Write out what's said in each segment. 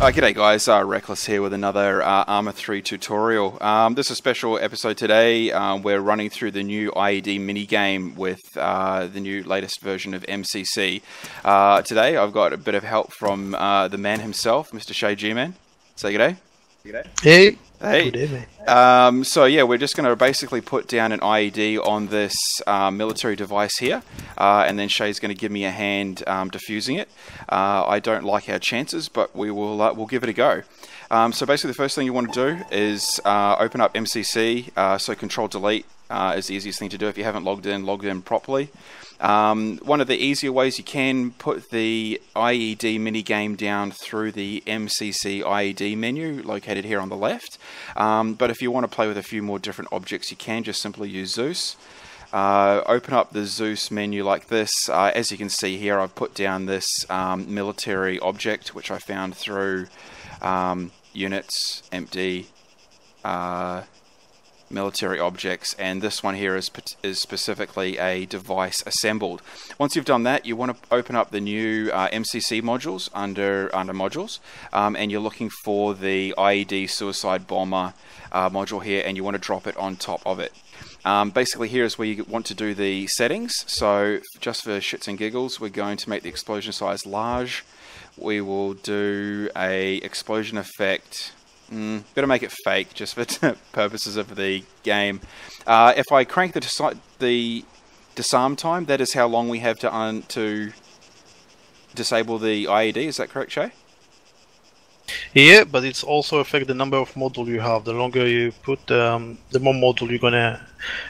G'day guys, Rekkless here with another ArmA 3 tutorial. This is a special episode today. We're running through the new IED minigame with the new latest version of MCC. Today I've got a bit of help from the man himself, Mr. Shay G-Man. Say g'day. G'day. Hey. Hey. Good evening. So yeah, we're just going to basically put down an IED on this military device here, and then Shay's going to give me a hand defusing it. I don't like our chances, but we'll give it a go. So basically the first thing you want to do is open up MCC, so Control Delete is the easiest thing to do if you haven't logged in properly. One of the easier ways you can put the IED minigame down through the MCC IED menu located here on the left. But if you want to play with a few more different objects, you can just simply use Zeus. Open up the Zeus menu like this. As you can see here, I've put down this military object, which I found through units, empty, military objects, and this one here is specifically a device assembled. Once you've done that, you want to open up the new MCC modules under modules, and you're looking for the IED suicide bomber module here, and you want to drop it on top of it. Basically here's where you want to do the settings. So just for shits and giggles, we're going to make the explosion size large. We will do a explosion effect. Better make it fake, just for purposes of the game. If I crank the disarm time, that is how long we have to disable the IED. Is that correct, Shay? Yeah, but it's also affect the number of modules you have. The longer you put, the more modules you're gonna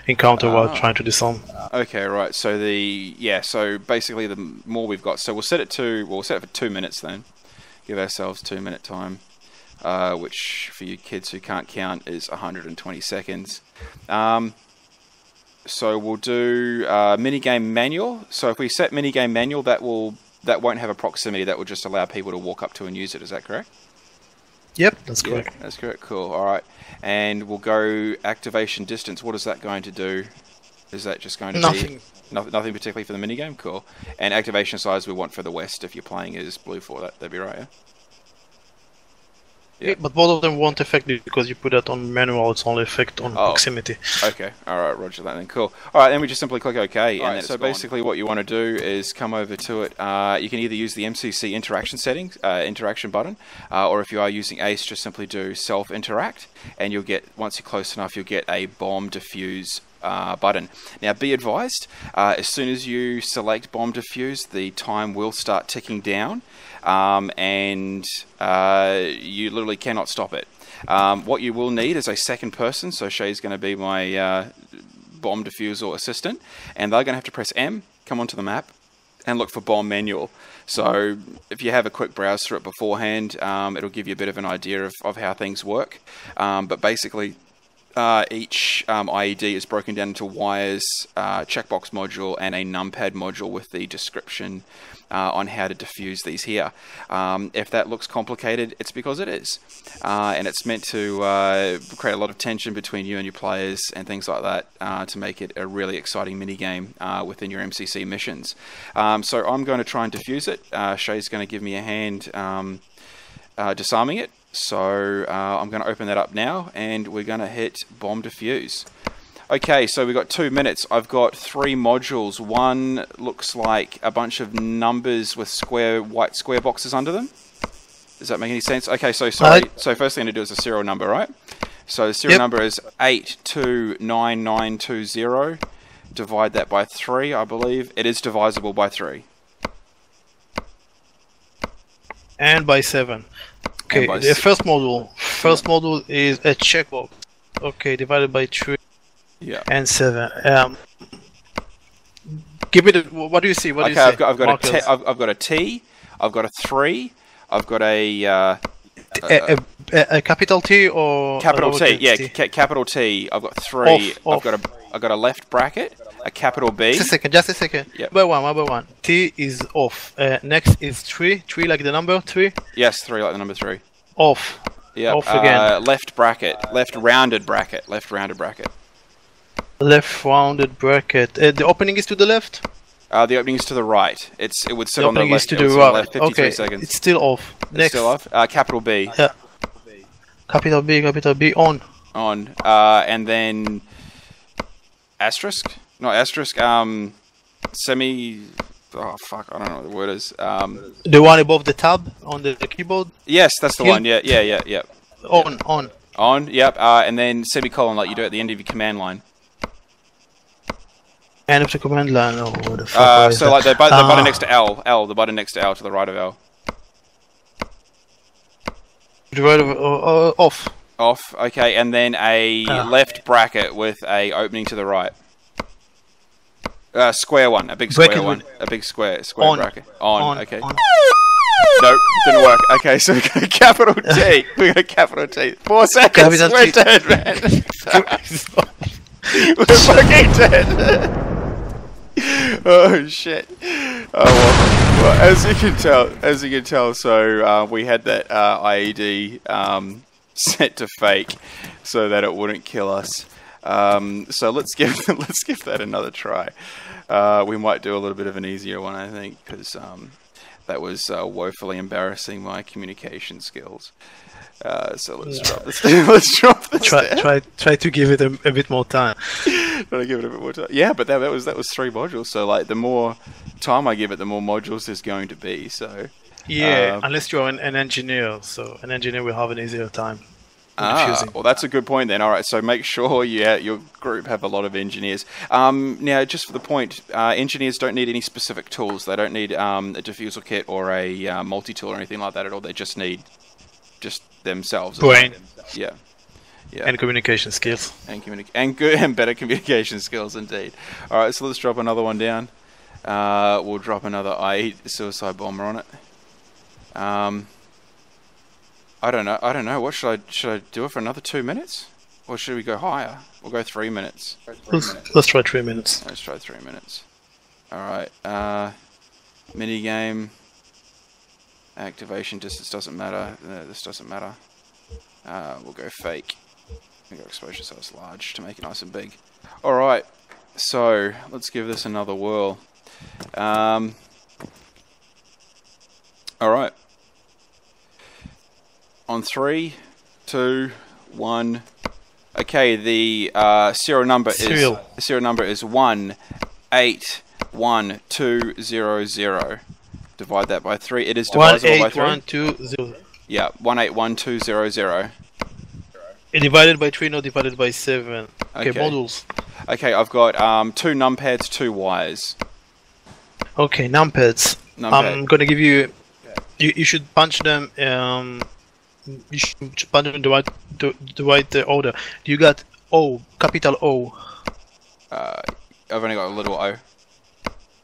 encounter while trying to disarm. Okay, right. So so basically the more we've got, so we'll set it for 2 minutes then. Give ourselves 2 minute time. Which for you kids who can't count is 120 seconds. So we'll do minigame manual. So if we set minigame manual, that won't have a proximity. That will just allow people to walk up to and use it. Is that correct? Yep, that's correct. That's correct. Cool. All right. And we'll go activation distance. What is that going to do? Is that just going to be nothing particularly for the minigame? Cool. And activation size we want for the West if you're playing as blue for that. That'd be right. Yeah. Yeah, but both of them won't affect it because you put that on manual. It's only effect on proximity. Okay, alright, roger that then, cool. Alright, then we just simply click OK. And so basically what you want to do is come over to it. You can either use the MCC interaction settings, interaction button, or if you are using ACE, just simply do self-interact, and you'll get, once you're close enough, you'll get a bomb defuse button. Now be advised, as soon as you select bomb defuse, the time will start ticking down. And you literally cannot stop it. What you will need is a second person, so Shay's going to be my bomb defusal assistant, and they're going to have to press M, come onto the map, and look for bomb manual. So if you have a quick browse through it beforehand, it'll give you a bit of an idea of how things work. But basically, each IED is broken down into wires, checkbox module, and a numpad module with the description on how to defuse these here. If that looks complicated, it's because it is. And it's meant to create a lot of tension between you and your players and things like that to make it a really exciting minigame within your MCC missions. So I'm going to try and defuse it. Shay's going to give me a hand disarming it. So I'm going to open that up now, and we're going to hit bomb defuse. Okay, so we've got 2 minutes. I've got 3 modules. One looks like a bunch of numbers with white square boxes under them. Does that make any sense? Okay, so sorry. So first thing to do is a serial number, right? So the serial number is 829920. Divide that by 3, I believe. It is divisible by 3. And by 7. Okay, the first module is a checkbox. Okay, divided by 3. Yeah. And 7. Give it. What do you see? What do you see? I've got a T. I've got a 3. I've got a capital T or capital T. Yeah, capital T. I've got 3. Off. I've got a left bracket, a capital B. Just a second. Yep. By one. T is off. Next is 3. 3 like the number 3. Yes, 3 like the number 3. Off. Yeah. Off again. Left bracket. Left rounded bracket. Left rounded bracket. The opening is to the left? The opening is to the right. It would sit on the opening is left. to the right. Left 53 Okay, seconds. it's still off. It's Next. still off. Capital B. Yeah. Capital B, on. On. And then asterisk? Not asterisk. Semi... Oh, fuck. I don't know what the word is. The one above the tab on the keyboard? Yes, that's the one. Yeah. On. On, yep. And then semicolon like you do at the end of your command line. End of the command line. Oh, what the fuck so like the button next to L. The button next to L to the right of L. The right of off. Off, okay, and then a left bracket with a opening to the right. Square one, a big square bracket one. A big square on. Bracket. On, okay. On. Nope, didn't work. Okay, so we got a capital T. We got capital T. 4 seconds. Capital We're T. dead, man. We're fucking dead. Oh shit. Oh well, as you can tell, so we had that IED set to fake so that it wouldn't kill us. So let's give that another try. We might do a little bit of an easier one, I think, because that was woefully embarrassing my communication skills. So let's drop this. Let's drop this. Try to give it a bit more time. Try to give it a bit more time. Yeah, but that was 3 modules. So like the more time I give it, the more modules there's going to be. So yeah, unless you're an engineer, so an engineer will have an easier time. Well, that's a good point then. All right, so make sure your group have a lot of engineers. Now, just for the point, engineers don't need any specific tools. They don't need a defusal kit or a multi-tool or anything like that at all. They just need themselves. Brain. Yeah. And communication skills. And good and better communication skills indeed. All right, so let's drop another one down. We'll drop another IED suicide bomber on it. I don't know. What should I do it for another 2 minutes, or should we go higher? We'll go 3 minutes. Let's try 3 minutes. Let's try 3 minutes. All right. Minigame. Activation distance doesn't matter. This doesn't matter. We'll go fake. We'll go exposure size large to make it nice and big. All right. So let's give this another whirl. All right. On 3, 2, 1. Okay, the serial number is 1811200. Divide that by 3. It is divisible by 3. 18120. Yeah, 1811200. Divided by 3, not divided by 7. Okay, Okay. modules. Okay, I've got 2 numpads, 2 wires. Okay, numpads. I'm gonna give you. You should punch them. You should punch them in the right order. You got O, capital O. I've only got a little O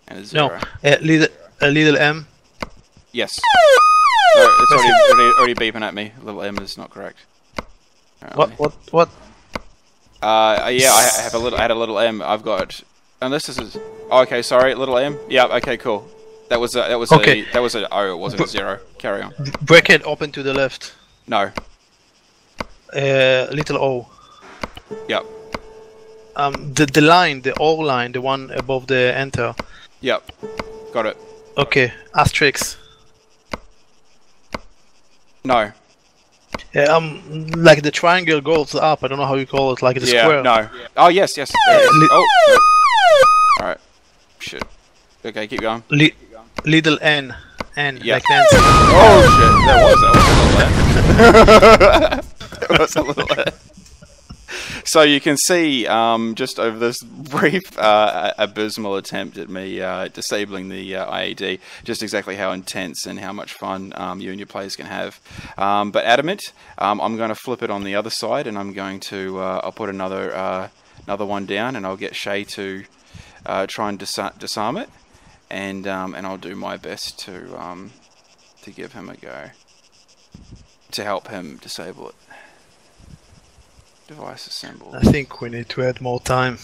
and a 0. No, a little M. Yes. No, it's already beeping at me. Little M is not correct. Apparently. What? Yeah, I had a little M. I've got. Unless this is. Oh, okay, sorry, little M. Yeah, okay, cool. That was an O. It wasn't a 0. Carry on. Bracket open to the left. No. Little O. Yep. The line, the O line, the one above the enter. Yep. Got it. Okay, asterisk. No. Like the triangle goes up. I don't know how you call it. Like the square. No. Oh yes. Oh. All right. Shit. Okay, keep going. Little N. Yeah. Like Nancy. Oh shit! That was a little N. So you can see, just over this brief abysmal attempt at me disabling the IED, just exactly how intense and how much fun you and your players can have. But Adamant, I'm going to flip it on the other side, and I'm going to I'll put another one down, and I'll get Shay to try and disarm it, and I'll do my best to give him a go to help him disable it. Device assembled. I think we need to add more time.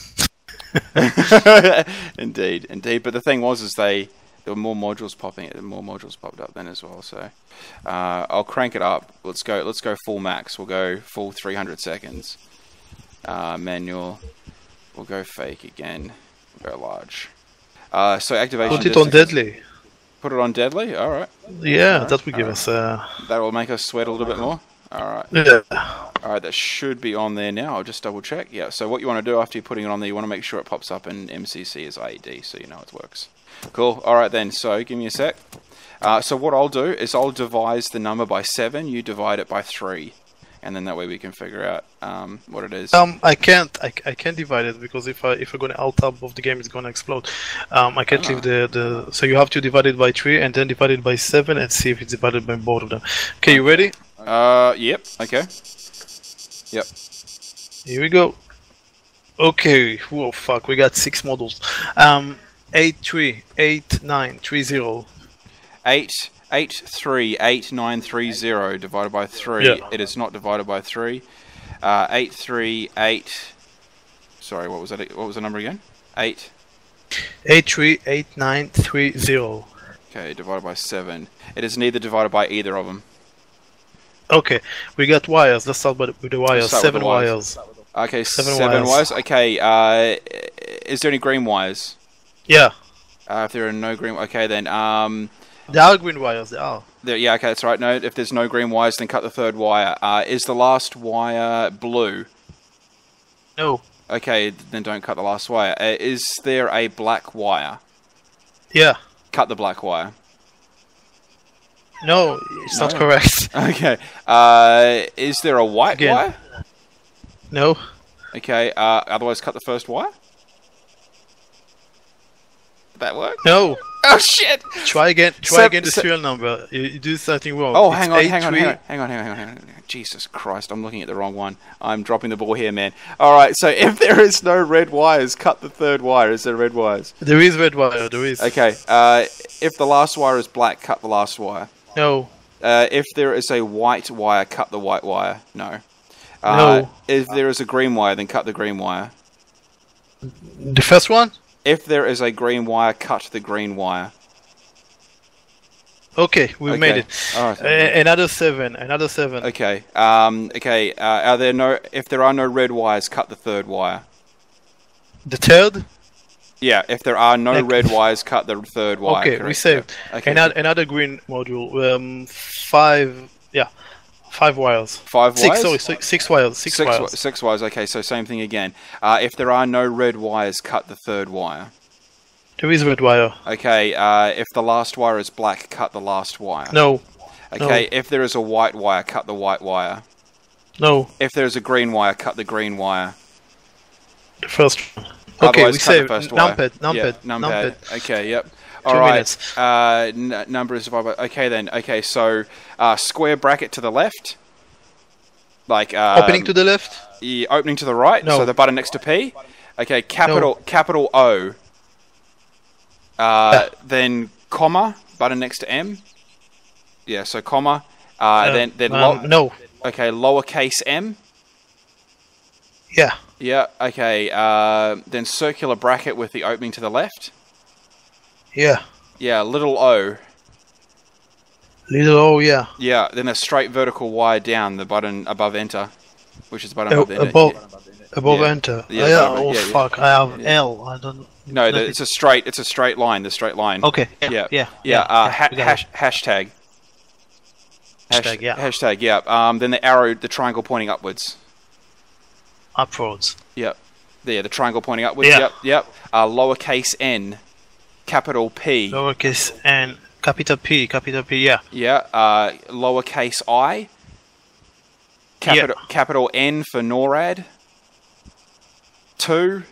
Indeed. But the thing was, there were more modules popping. More modules popped up then as well. So I'll crank it up. Let's go full max. We'll go full 300 seconds. Manual. We'll go fake again. We'll go large. So activation. Put it on deadly. Put it on deadly. All right. Yeah, right. That will give us. That will make us sweat a little bit more. All right. Yeah. All right, that should be on there now. I'll just double check. Yeah. So what you want to do after you're putting it on there, you want to make sure it pops up in MCC as IED, so you know it works. Cool. All right then. So give me a sec. So what I'll do is I'll divide the number by 7. You divide it by 3, and then that way we can figure out what it is. I can't divide it because if I go to alt tab of the game, it's gonna explode. I can't leave the. So you have to divide it by 3 and then divide it by 7 and see if it's divided by both of them. Okay, you ready? Yep. Okay. Yep. Here we go. Okay. Whoa, fuck. We got 6 models. 838930. 8838930 divided by 3. Yeah. It is not divided by 3. 838. Sorry, what was that? What was the number again? 838930. Okay, divided by 7. It is neither divided by either of them. Okay, we got wires. Let's start with the wires. 7 wires. Okay, 7 wires. Okay, is there any green wires? Yeah. If there are no green, okay then. There are green wires. There are. Yeah, okay, that's right. No, if there's no green wires, then cut the 3rd wire. Is the last wire blue? No. Okay, then don't cut the last wire. Is there a black wire? Yeah. Cut the black wire. No, it's not correct. Okay. Is there a white wire? No. Okay. Otherwise, cut the 1st wire. Did that work? No. Oh shit! Try again. Try again the serial number. You do something wrong. Oh, hang on. Jesus Christ! I'm looking at the wrong one. I'm dropping the ball here, man. All right. So if there is no red wires, cut the 3rd wire. Is there red wires? There is red wire. There is. Okay. If the last wire is black, cut the last wire. No. If there is a white wire, cut the white wire. No. No. If there is a green wire, then cut the green wire. The first one? If there is a green wire, cut the green wire. Okay, we made it. All right. Another 7. Another 7. Okay. Okay. If there are no red wires, cut the 3rd wire. The 3rd? Yeah. If there are no red wires, cut the 3rd wire. Okay, correct. we saved. Yeah. Okay. Another green module. 5. Yeah. 5 wires. 5 wires? 6, sorry, 6 wires. 6 wires. 6 wires, okay, so same thing again. If there are no red wires, cut the 3rd wire. There is red wire. Okay, if the last wire is black, cut the last wire. No. Okay, no. If there is a white wire, cut the white wire. No. If there is a green wire, cut the green wire. The first one. Okay, we say numpad. Okay, yep. All 2 right. minutes. Number is divided by. Okay then. Okay, so square bracket to the left, like opening to the left. Yeah, opening to the right. No. So the button next to P. Okay, capital O. Then comma button next to M. Yeah, so comma. Then no. Okay, lowercase m. Yeah. Yeah. Okay. Then circular bracket with the opening to the left. Yeah. Yeah, little o. Little o, yeah. Yeah, then a straight vertical wire down, the button above enter, which is the button above enter. Above enter. Yeah, fuck, I have L. I don't. No, it's a straight line. The straight line. Okay. Yeah. Hashtag. Hashtag. Yeah. Then the arrow, the triangle pointing upwards. Upwards. Yep. There, the triangle pointing upwards. Yeah. Yep. Lowercase n. Capital P. Lowercase n, capital P, yeah. Yeah. Lowercase I. Capital N for NORAD. 2.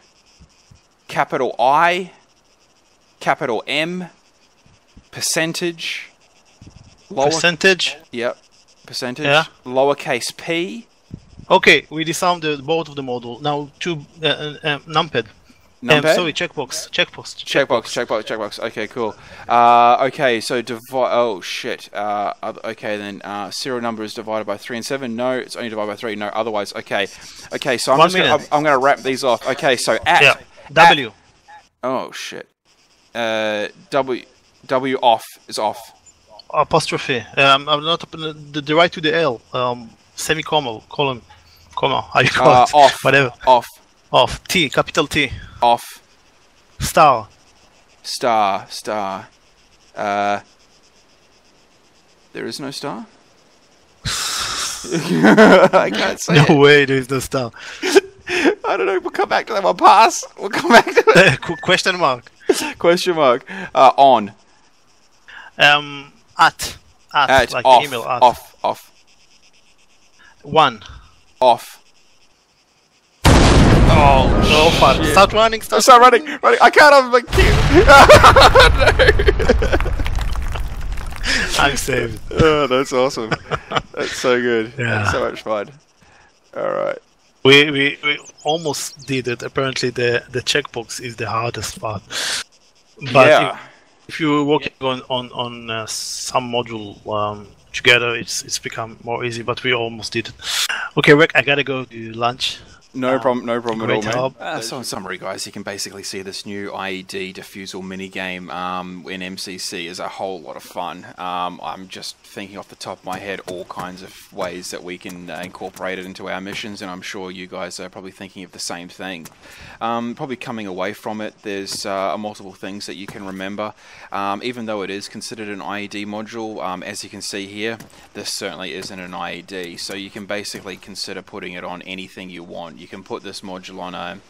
Capital I. Capital M. Percentage. Percentage. Yep. Percentage. Yeah. Lowercase p. Okay, we disarmed both of the model. Now to numpad. Sorry, checkbox. Okay, cool. Okay, so divide. Oh shit. Okay, then serial number is divided by 3 and 7. No, it's only divided by 3. No, otherwise. Okay. Okay, so I'm going to wrap these off. Okay, so W. Oh shit. W off is off. Apostrophe. I'm not the right to the L. Semicolon, comma. How you call it? Off. Whatever. Off. Off. T. Capital T. Off. Star. Star. There is no star? I can't say No way, there is no star. I don't know, we'll come back to that one. Pass! We'll come back to it. Question mark. Question mark. On. At, like off, email, at. Off. 1. Off. Oh, no fun. Start running, Start running. I can't have my cue. I'm saved. Oh, that's awesome. That's so good. Yeah. That's so much fun. Alright. We almost did it. Apparently the checkbox is the hardest part. But yeah. if you're working on some module together, it's become more easy, but we almost did it. Okay, Rek, I gotta go to lunch. No problem at all, mate. So in summary, guys, you can basically see this new IED defusal minigame in MCC is a whole lot of fun. I'm just thinking off the top of my head all kinds of ways that we can incorporate it into our missions, and I'm sure you guys are probably thinking of the same thing. Probably coming away from it, there's multiple things that you can remember. Even though it is considered an IED module, as you can see here, this certainly isn't an IED, so you can basically consider putting it on anything you want. You can put this module on a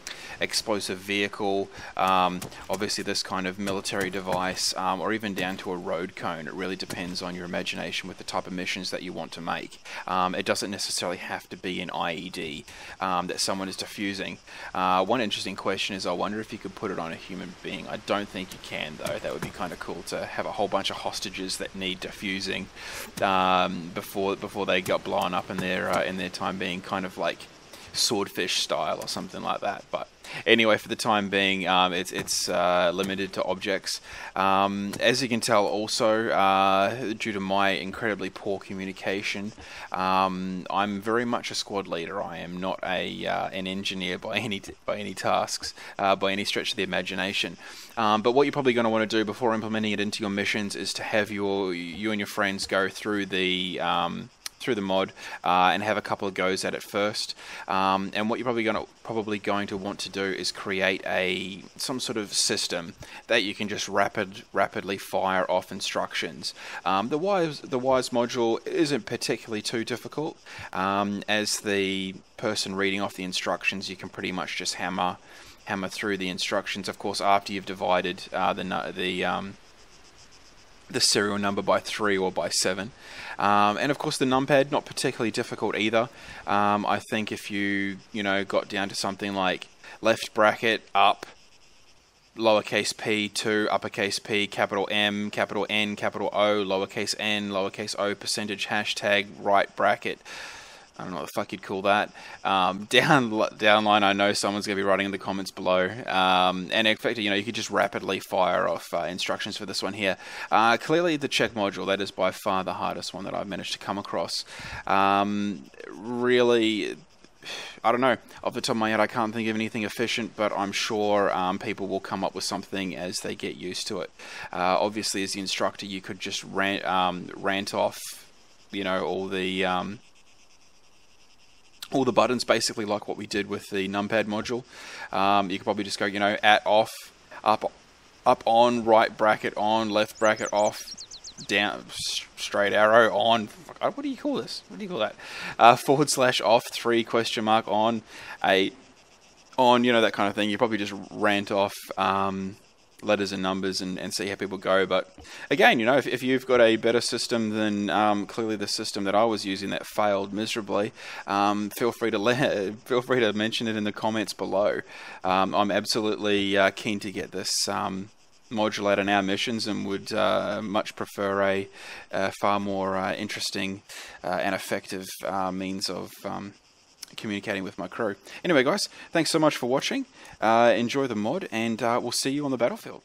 explosive vehicle, obviously this kind of military device, or even down to a road cone. It really depends on your imagination with the type of missions that you want to make. It doesn't necessarily have to be an IED that someone is defusing. One interesting question is, I wonder if you could put it on a human being. I don't think you can, though. That would be kind of cool to have a whole bunch of hostages that need defusing before they got blown up in their time being, kind of like swordfish style or something like that. But anyway, for the time being, it's limited to objects. As you can tell, also due to my incredibly poor communication, I'm very much a squad leader. I am not an engineer by any tasks, by any stretch of the imagination. But what you're probably going to want to do before implementing it into your missions is to have you and your friends go through the mod and have a couple of goes at it first. And what you're probably going to want to do is create some sort of system that you can just rapidly fire off instructions. The wise module isn't particularly too difficult. As the person reading off the instructions, you can pretty much just hammer through the instructions. Of course, after you've divided the serial number by 3 or by 7. And of course the numpad, not particularly difficult either. I think if you got down to something like left bracket up, lowercase p to uppercase P, capital M, capital N, capital O, lowercase n, lowercase o, percentage, hashtag, right bracket. I don't know what the fuck you'd call that. Downline, I know someone's going to be writing in the comments below. And in fact, you could just rapidly fire off instructions for this one here. Clearly, the check module, that is by far the hardest one that I've managed to come across. Really, I don't know. Off the top of my head, I can't think of anything efficient, but I'm sure people will come up with something as they get used to it. Obviously, as the instructor, you could just rant off, all the buttons, basically like what we did with the numpad module. You could probably just go, at off, up on, right bracket on, left bracket off, down, straight arrow on. What do you call this? What do you call that? / off, 3 question mark on, 8 on, that kind of thing. You probably just rant off letters and numbers and see how people go. But again, if you've got a better system than clearly the system that I was using that failed miserably, feel free to mention it in the comments below. I'm absolutely keen to get this module out in our missions, and would much prefer a far more interesting and effective means of communicating with my crew. Anyway, guys, thanks so much for watching. Enjoy the mod, and we'll see you on the battlefield.